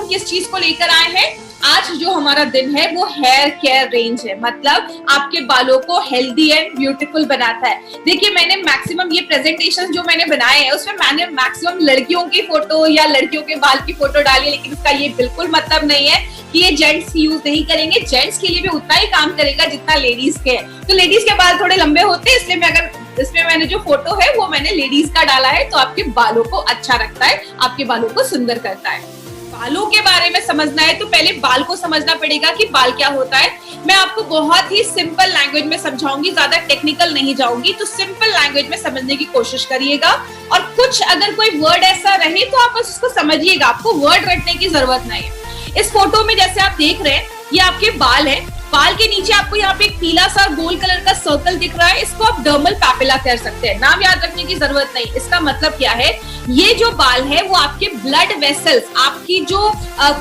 किस चीज को लेकर आए हैं? आज जो हमारा दिन है वो हेयर केयर रेंज है, मतलब आपके बालों को हेल्दी एंड ब्यूटीफुल बनाता है। देखिए, मैंने मैक्सिमम ये प्रेजेंटेशन जो मैंने बनाए हैं उसमें मैंने मैक्सिमम लड़कियों की फोटो या लड़कियों के बाल की फोटो डाली है, लेकिन इसका ये बिल्कुल मतलब नहीं है कि ये जेंट्स यूज नहीं करेंगे। जेंट्स के लिए भी उतना ही काम करेगा जितना लेडीज के है। तो लेडीज के बाल थोड़े लंबे होते हैं, इसलिए मैं अगर इसमें मैंने जो फोटो है वो मैंने लेडीज का डाला है, तो आपके बालों को अच्छा रखता है, आपके बालों को सुंदर करता है। बालों के बारे में समझना है तो पहले बाल को समझना पड़ेगा कि बाल क्या होता है। मैं आपको बहुत ही सिंपल लैंग्वेज में समझाऊंगी, ज्यादा टेक्निकल नहीं जाऊंगी, तो सिंपल लैंग्वेज में समझने की कोशिश करिएगा। और कुछ अगर कोई वर्ड ऐसा रहे तो आप बस उसको समझिएगा, आपको वर्ड रटने की जरूरत नहीं है। इस फोटो में जैसे आप देख रहे हैं ये आपके बाल है, बाल के नीचे आपको यहाँ पे एक पीला सा गोल कलर का सर्कल दिख रहा है, इसको आप डर्मल पैपिला कह सकते हैं। नाम याद रखने की जरूरत नहीं। इसका मतलब क्या है, ये जो बाल है वो आपके ब्लड वेसल्स, आपकी जो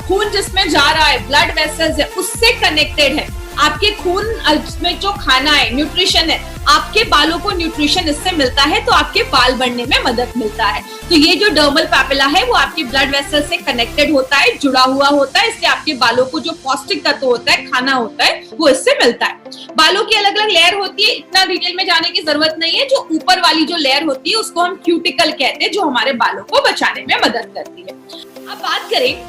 खून जिसमें जा रहा है, ब्लड वेसल्स है, उससे कनेक्टेड है। आपके खून में जो खाना है, न्यूट्रिशन है, आपके बालों को न्यूट्रिशन इससे मिलता है, तो आपके बाल बढ़ने में मदद मिलता है। तो ये जो डर्मल पैपिला है वो आपके ब्लड वेसल से कनेक्टेड होता है, जुड़ा हुआ होता है, इसलिए आपके बालों को जो पौष्टिक तत्व होता है, खाना होता है, वो इससे मिलता है। बालों की अलग अलग लेयर होती है, इतना डिटेल में जाने की जरूरत नहीं है। जो ऊपर वाली जो लेयर होती है उसको हम क्यूटिकल कहते हैं, जो हमारे बालों को बचाने में मदद करती है। अब बात करें,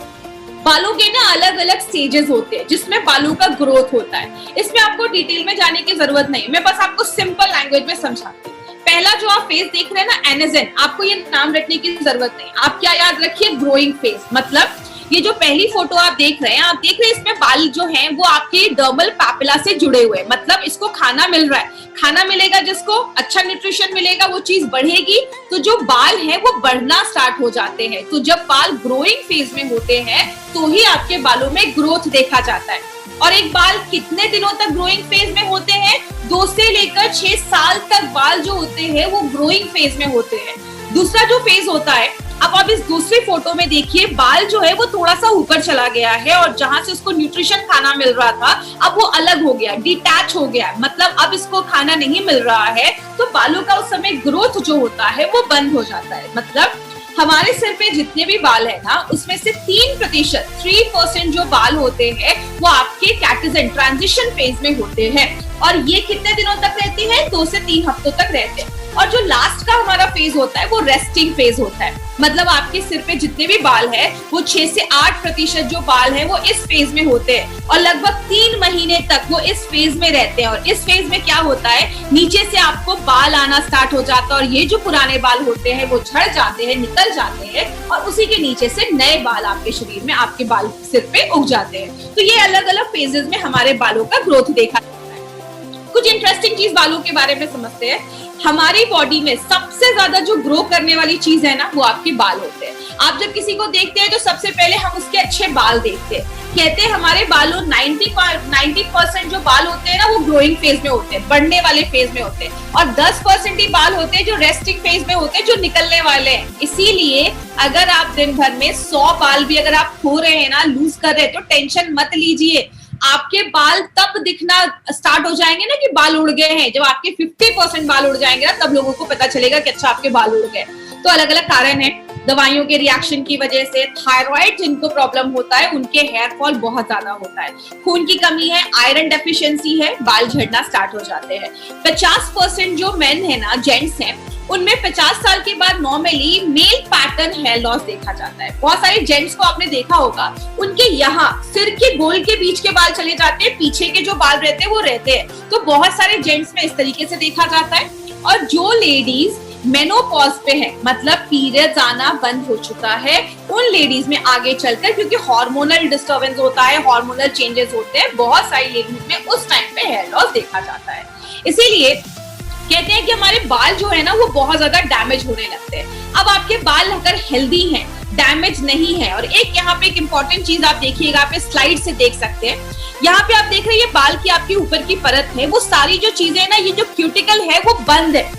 बालों के ना अलग अलग स्टेजेस होते हैं जिसमें बालों का ग्रोथ होता है। इसमें आपको डिटेल में जाने की जरूरत नहीं, मैं बस आपको सिंपल लैंग्वेज में समझाती हूँ। पहला जो आप फेज देख रहे हैं ना, एनेजेन, आपको ये नाम रखने की जरूरत नहीं। आप क्या याद रखिए, ग्रोइंग फेज। मतलब ये जो पहली फोटो आप देख रहे हैं, आप देख रहे हैं इसमें बाल जो हैं वो आपके डर्मल पैपिला से जुड़े हुए हैं, मतलब इसको खाना मिल रहा है। खाना मिलेगा, जिसको अच्छा न्यूट्रिशन मिलेगा, वो चीज बढ़ेगी, तो जो बाल है वो बढ़ना स्टार्ट हो जाते हैं। तो जब बाल ग्रोइंग फेज में होते हैं तो ही आपके बालों में ग्रोथ देखा जाता है। और एक बाल कितने दिनों तक ग्रोइंग फेज में होते हैं? 2 से लेकर 6 साल तक बाल जो होते हैं वो ग्रोइंग फेज में होते हैं। दूसरा जो फेज होता है, अब आप इस दूसरी फोटो में देखिए, बाल जो है वो थोड़ा सा ऊपर चला गया है, और जहां से उसको न्यूट्रिशन खाना मिल रहा था अब वो अलग हो गया, डिटैच हो गया, मतलब अब इसको खाना नहीं मिल रहा है, तो बालों का उस समय ग्रोथ जो होता है वो बंद हो जाता है। मतलब हमारे सिर पे जितने भी बाल है ना, उसमें से 3% जो बाल होते हैं वो आपके कैटेजन ट्रांजिशन फेज में होते हैं, और ये कितने दिनों तक रहती है? 2 से 3 हफ्तों तक रहते हैं। और जो लास्ट का हमारा फेज होता है वो रेस्टिंग फेज होता है, मतलब आपके सिर पे जितने भी बाल है वो 6 से 8% जो बाल है वो इस फेज में होते हैं, और लगभग 3 महीने तक वो इस फेज में रहते हैं। और इस फेज में क्या होता है, नीचे से आपको बाल आना स्टार्ट हो जाता है, और ये जो पुराने बाल होते हैं वो झड़ जाते हैं, निकल जाते हैं, और उसी के नीचे से नए बाल आपके शरीर में, आपके बाल सिर पे उग जाते हैं। तो ये अलग अलग फेजेस में हमारे बालों का ग्रोथ देखा जाता है। कुछ इंटरेस्टिंग चीज बालों के बारे में समझते हैं। हमारी बॉडी में सबसे ज्यादा जो ग्रो करने वाली चीज है ना, वो आपके बाल होते हैं। आप जब किसी को देखते हैं तो सबसे पहले हम उसके अच्छे बाल देखते हैं। कहते हैं हमारे बालों 90% जो बाल होते हैं ना वो ग्रोइंग फेज में होते हैं, बढ़ने वाले फेज में होते हैं, और 10% ही बाल होते हैं जो रेस्टिंग फेज में होते हैं, जो निकलने वाले हैं। इसीलिए अगर आप दिन भर में 100 बाल भी अगर आप खो रहे हैं ना, लूज कर रहे हैं, तो टेंशन मत लीजिए। आपके बाल तब दिखना स्टार्ट हो जाएंगे ना कि बाल उड़ गए हैं, जब आपके 50% बाल उड़ जाएंगे ना, तब लोगों को पता चलेगा कि अच्छा आपके बाल उड़ गए। तो अलग अलग कारण है, दवाइयों के रिएक्शन की वजह से, थायराइड जिनको प्रॉब्लम होता है उनके हेयर फॉल बहुत ज्यादा होता है, खून की कमी है, आयरन डेफिशिएंसी है, बाल झड़ना स्टार्ट हो जाते हैं। 50% जो मेन है ना, जेंट्स हैं, उनमें 50 साल के बाद normally male pattern hair loss देखा जाता है। बहुत सारे जेंट्स को आपने देखा होगा, उनके यहाँ सिर के गोल के बीच के बाल चले जाते हैं, पीछे के जो बाल रहते हैं वो रहते हैं। तो बहुत सारे जेंट्स में इस तरीके से देखा जाता है। और जो लेडीज मेनोपॉज पे है, मतलब पीरियड्स आना बंद हो चुका है, उन लेडीज में आगे चलकर, क्योंकि हार्मोनल डिस्टर्बेंस होता है, हार्मोनल चेंजेस होते हैं, बहुत सारी लेडीज में उस टाइम पे हेयर लॉस देखा जाता है। इसीलिए कहते हैं कि हमारे बाल जो है ना वो बहुत ज्यादा डैमेज होने लगते हैं। अब आपके बाल अगर हेल्दी हैं, डैमेज नहीं है, और एक यहाँ पे एक इंपॉर्टेंट चीज आप देखिएगा, आप इस स्लाइड से देख सकते हैं, यहाँ पे आप देख रहे हैं ये बाल की आपकी ऊपर की परत है, वो सारी जो चीजें है ना, ये जो क्यूटिकल है वो बंद है,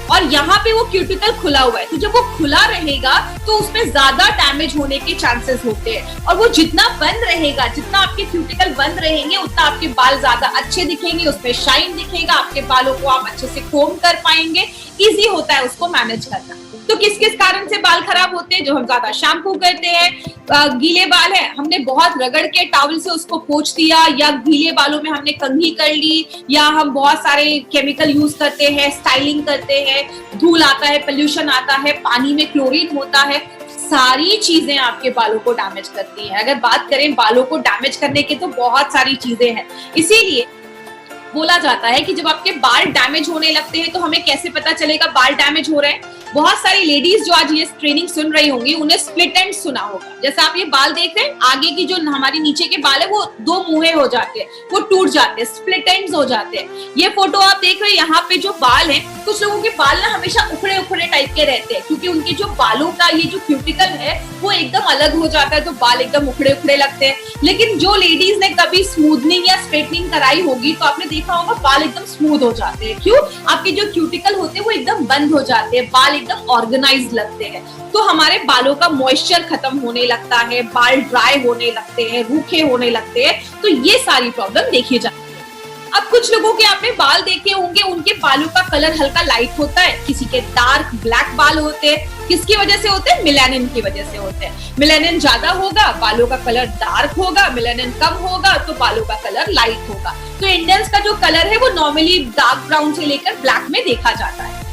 और यहाँ पे वो क्यूटिकल खुला हुआ है। तो जब वो खुला रहेगा तो उसमें ज्यादा डैमेज होने के चांसेस होते हैं, और वो जितना बंद रहेगा, जितना आपके क्यूटिकल बंद रहेंगे, उतना आपके बाल ज्यादा अच्छे दिखेंगे, उसमें शाइन दिखेगा, आपके बालों को आप अच्छे से कोम कर पाएंगे, इजी होता है उसको मैनेज करना। तो किस किस कारण से बाल खराब होते हैं? जो हम ज्यादा शैम्पू करते हैं, गीले बाल है, हमने बहुत रगड़ के टॉवल से उसको पोंछ दिया, या गीले बालों में हमने कंघी कर ली, या हम बहुत सारे केमिकल यूज करते हैं, स्टाइलिंग करते हैं, धूल आता है, पोल्यूशन आता है, पानी में क्लोरीन होता है, सारी चीजें आपके बालों को डैमेज करती हैं। अगर बात करें बालों को डैमेज करने की तो बहुत सारी चीजें हैं। इसीलिए बोला जाता है कि जब आपके बाल डैमेज होने लगते हैं तो हमें कैसे पता चलेगा बाल डैमेज हो रहे हैं। बहुत सारी लेडीज जो आज ये ट्रेनिंग सुन रही होंगी उन्हें स्प्लिट एंड सुना होगा। जैसे आप ये बाल देख रहे हैं, आगे की जो हमारी नीचे के बाल है वो दो मुंहे हो जाते हैं, वो टूट जाते हैं, स्प्लिट एंड्स हो जाते हैं। ये फोटो आप देख रहे हैं, यहाँ पे जो बाल है, कुछ लोगों के बाल ना हमेशा उखड़े उखड़े टाइप के रहते हैं क्योंकि उनके जो बालों का ये जो क्यूटिकल है वो एकदम अलग हो जाता है, तो बाल एकदम उखड़े उखड़े लगते हैं। लेकिन जो लेडीज ने कभी स्मूथनिंग या स्ट्रेटनिंग कराई होगी तो आपने देखा होगा बाल एकदम स्मूथ हो जाते हैं। क्यों? आपके जो क्यूटिकल होते हैं वो एकदम बंद हो जाते हैं, बाल एकदम ऑर्गेनाइज लगते हैं। तो हमारे बालों का मॉइस्चर खत्म होने लगता है, बाल ड्राई होने लगते हैं, रूखे होने लगते हैं। तो ये सारी प्रॉब्लम देखी जाती है। अब कुछ लोगों के आपने बाल देखे होंगे, उनके बालों का कलर हल्का लाइट होता है, किसी के डार्क ब्लैक बाल होते हैं। किसकी वजह से होते हैं? मेलानिन की वजह से होते हैं। मेलानिन ज्यादा होगा, बालों का कलर डार्क होगा, मेलानिन कम होगा तो बालों का कलर लाइट होगा। तो इंडियंस का जो कलर है वो नॉर्मली डार्क ब्राउन से लेकर ब्लैक में देखा जाता है।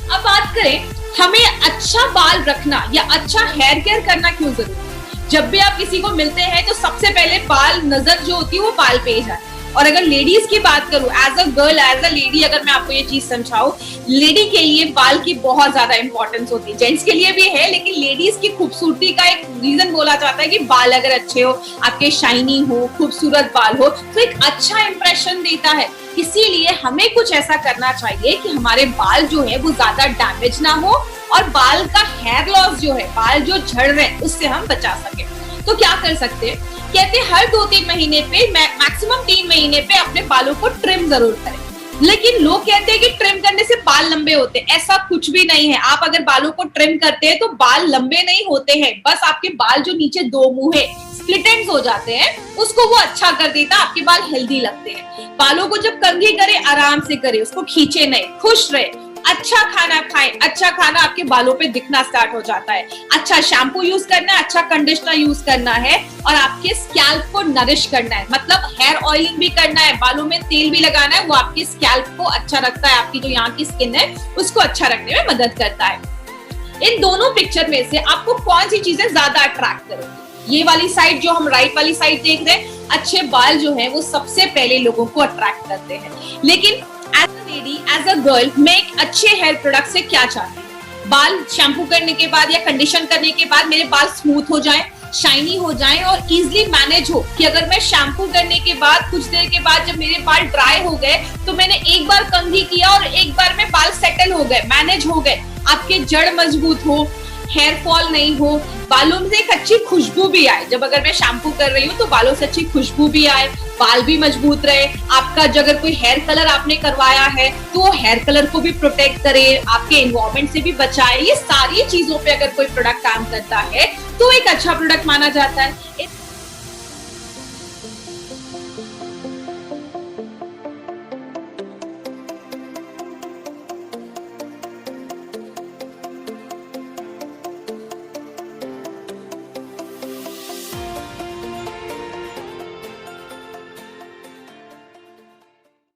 अब बात करें हमें अच्छा बाल रखना या अच्छा हेयर केयर करना क्यों जरूरी है? जब भी आप किसी को मिलते हैं तो सबसे पहले बाल नजर जो होती है वो बाल पे ही जाए। और अगर लेडीज की बात करूं, as a girl, as a lady, अगर मैं आपको ये चीज समझाऊं, लेडी के लिए बाल की बहुत ज्यादा इंपॉर्टेंस होती है। जेंट्स के लिए भी है, लेकिन लेडीज की खूबसूरती का एक रीजन बोला जाता है कि बाल अगर अच्छे हो, आपके शाइनी हो, खूबसूरत बाल हो, तो एक अच्छा इंप्रेशन देता है। इसीलिए हमें कुछ ऐसा करना चाहिए कि हमारे बाल जो है वो ज्यादा डैमेज ना हो और बाल का हेयर लॉस जो है, बाल जो झड़ रहे हैं, उससे हम बचा सके। तो क्या कर सकते हैं? कहते हैं हर 2-3 महीने पे, मैक्सिमम 3 महीने पे अपने बालों को ट्रिम जरूर करें। लेकिन लोग कहते हैं कि ट्रिम करने से बाल लंबे होते हैं। ऐसा कुछ भी नहीं है। आप अगर बालों को ट्रिम करते हैं तो बाल लंबे नहीं होते हैं, बस आपके बाल जो नीचे दो मुंह स्प्लिट एंड्स हो जाते हैं उसको वो अच्छा कर देता है, आपके बाल हेल्दी लगते हैं। बालों को जब कंघी करे, आराम से करे, उसको खींचे नहीं, खुश रहे, अच्छा खाना खाएं। अच्छा खाना आपके बालों पे दिखना स्टार्ट हो जाता है। अच्छा शैम्पू यूज करना है, अच्छा कंडीशनर यूज करना है और आपके स्कैल्प को नरिश करना है, मतलब हेयर ऑयलिंग भी करना है, बालों में तेल भी लगाना है। वो आपके स्कैल्प को अच्छा रखता है, आपकी जो यहाँ की स्किन है उसको अच्छा रखने में मदद करता है। इन दोनों पिक्चर में से आपको कौन सी चीजें ज्यादा अट्रैक्ट करेंगी? ये वाली साइड जो हम राइट वाली साइड देख रहे हैं, अच्छे बाल जो है वो सबसे पहले लोगों को अट्रैक्ट करते हैं। लेकिन as a lady, as a girl, मैं एक अच्छे हेयर प्रोडक्ट से क्या चाहती हूँ? बाल शैम्पू करने के बाद या कंडीशन करने के बाद मेरे बाल स्मूथ हो जाएं, शाइनी हो जाएं और इजीली मैनेज हो। कि अगर मैं शैम्पू करने के बाद कुछ देर के बाद जब मेरे बाल ड्राई हो गए तो मैंने एक बार कंघी किया और एक बार में बाल सेटल हो गए, मैनेज हो गए, आपके जड़ मजबूत हो, हेयर फॉल नहीं हो, बालों में से एक अच्छी खुशबू भी आए। जब अगर मैं शैम्पू कर रही हूँ तो बालों से अच्छी खुशबू भी आए, बाल भी मजबूत रहे। आपका जो अगर कोई हेयर कलर आपने करवाया है तो वो हेयर कलर को भी प्रोटेक्ट करे, आपके एनवायरमेंट से भी बचाए। ये सारी चीजों पे अगर कोई प्रोडक्ट काम करता है तो एक अच्छा प्रोडक्ट माना जाता है।